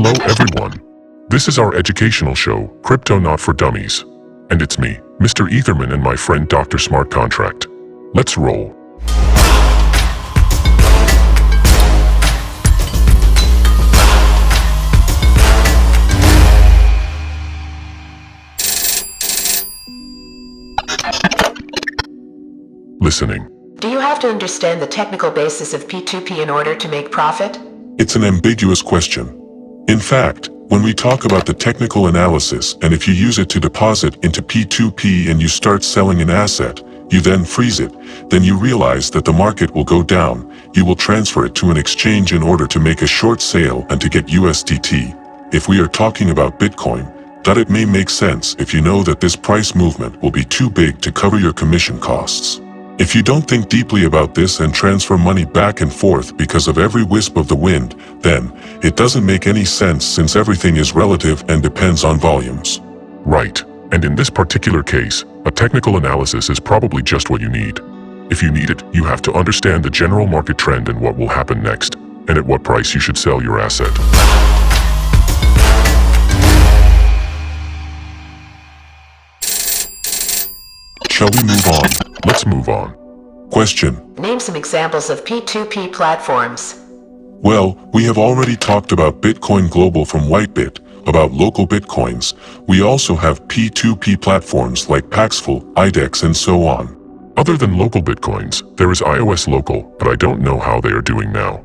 Hello everyone. This is our educational show, Crypto Not For Dummies. And it's me, Mr. Etherman, and my friend Dr. Smart Contract. Let's roll. Listening. Do you have to understand the technical basis of P2P in order to make profit? It's an ambiguous question. In fact, when we talk about the technical analysis, and if you use it to deposit into P2P and you start selling an asset, you then freeze it, then you realize that the market will go down, you will transfer it to an exchange in order to make a short sale and to get USDT. If we are talking about Bitcoin, that it may make sense if you know that this price movement will be too big to cover your commission costs. If you don't think deeply about this and transfer money back and forth because of every wisp of the wind, then it doesn't make any sense since everything is relative and depends on volumes. Right. And in this particular case, a technical analysis is probably just what you need. If you need it, you have to understand the general market trend and what will happen next, and at what price you should sell your asset. Shall we move on? Let's move on. Question. Name some examples of P2P platforms. Well, we have already talked about Bitcoin Global from Whitebit, about local Bitcoins. We also have P2P platforms like Paxful, IDEX, and so on. Other than local Bitcoins, there is iOS Local, but I don't know how they are doing now.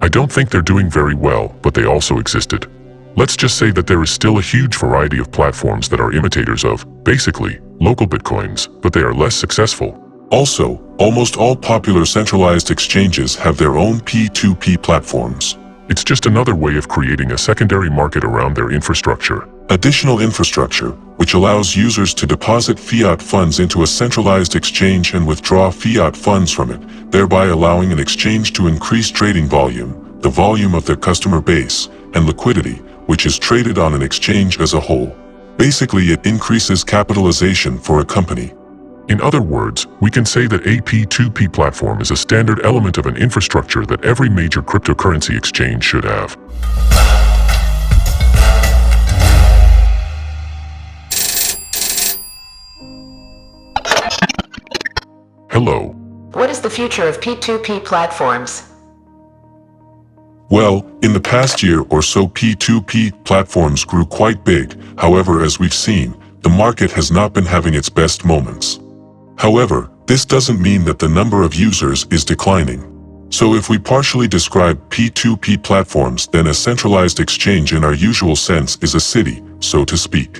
I don't think they're doing very well, but they also existed. Let's just say that there is still a huge variety of platforms that are imitators of, basically, local Bitcoins, but they are less successful. Also, almost all popular centralized exchanges have their own P2P platforms. It's just another way of creating a secondary market around their infrastructure. Additional infrastructure, which allows users to deposit fiat funds into a centralized exchange and withdraw fiat funds from it, thereby allowing an exchange to increase trading volume, the volume of their customer base, and liquidity, which is traded on an exchange as a whole. Basically, it increases capitalization for a company. In other words, we can say that a P2P platform is a standard element of an infrastructure that every major cryptocurrency exchange should have. Hello. What is the future of P2P platforms? Well, in the past year or so, P2P platforms grew quite big. However, as we've seen, the market has not been having its best moments. However, this doesn't mean that the number of users is declining. So if we partially describe P2P platforms, then a centralized exchange in our usual sense is a city, so to speak.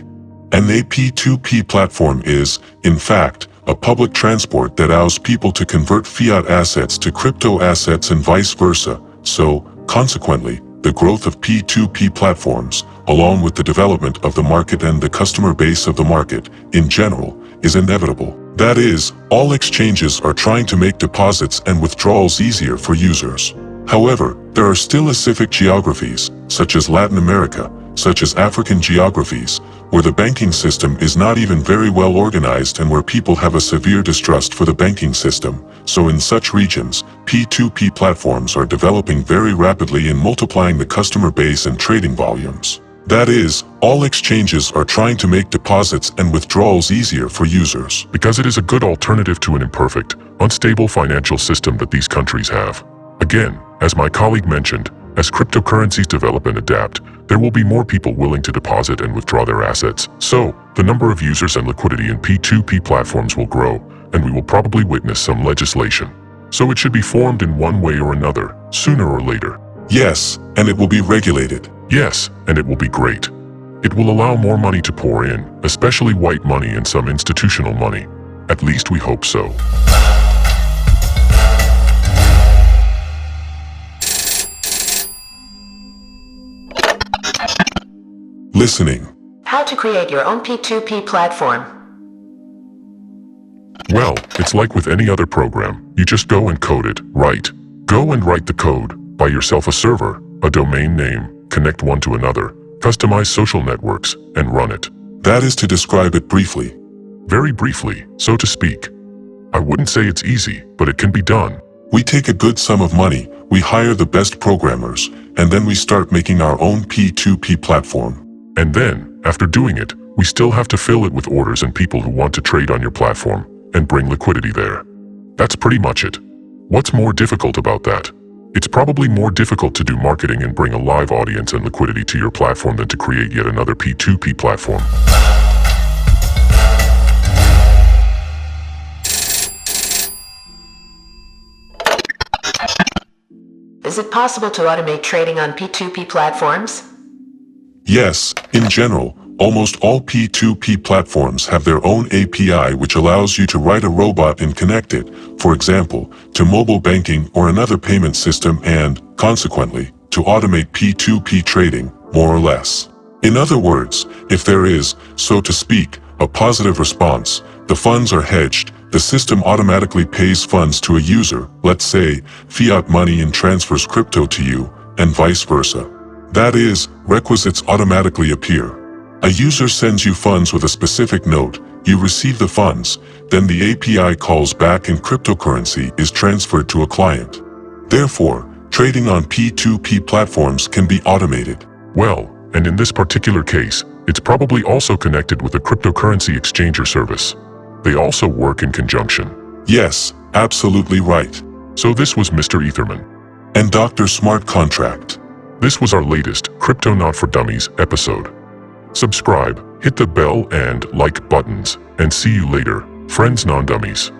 And a P2P platform is, in fact, a public transport that allows people to convert fiat assets to crypto assets and vice versa. So, consequently, the growth of P2P platforms, along with the development of the market and the customer base of the market, in general, is inevitable. That is, all exchanges are trying to make deposits and withdrawals easier for users. However, there are still specific geographies, such as Latin America, such as African geographies, where the banking system is not even very well organized and where people have a severe distrust for the banking system. So in such regions, P2P platforms are developing very rapidly and multiplying the customer base and trading volumes. That is, all exchanges are trying to make deposits and withdrawals easier for users. Because it is a good alternative to an imperfect, unstable financial system that these countries have. Again, as my colleague mentioned, as cryptocurrencies develop and adapt, there will be more people willing to deposit and withdraw their assets. So, the number of users and liquidity in P2P platforms will grow, and we will probably witness some legislation. So it should be formed in one way or another, sooner or later. Yes, and it will be regulated. Yes, and it will be great. It will allow more money to pour in, especially white money and some institutional money. At least we hope so. Listening. How to create your own P2P platform. Well, it's like with any other program. You just go and code it, right? Go and write the code, buy yourself a server, a domain name, connect one to another, customize social networks, and run it. That is to describe it briefly. Very briefly, so to speak. I wouldn't say it's easy, but it can be done. We take a good sum of money, we hire the best programmers, and then we start making our own P2P platform. And then, after doing it, we still have to fill it with orders and people who want to trade on your platform and bring liquidity there. That's pretty much it. What's more difficult about that? It's probably more difficult to do marketing and bring a live audience and liquidity to your platform than to create yet another P2P platform. Is it possible to automate trading on P2P platforms? Yes, in general, almost all P2P platforms have their own API which allows you to write a robot and connect it, for example, to mobile banking or another payment system and, consequently, to automate P2P trading, more or less. In other words, if there is, so to speak, a positive response, the funds are hedged, the system automatically pays funds to a user, let's say, fiat money and transfers crypto to you, and vice versa. That is, requisites automatically appear. A user sends you funds with a specific note, you receive the funds, then the API calls back and cryptocurrency is transferred to a client. Therefore, trading on P2P platforms can be automated. Well, and in this particular case, it's probably also connected with a cryptocurrency exchanger service. They also work in conjunction. Yes, absolutely right. So this was Mr. Etherman And Dr. Smart Contract. This was our latest Crypto Not For Dummies episode. Subscribe, hit the bell and like buttons, and see you later, friends non-dummies.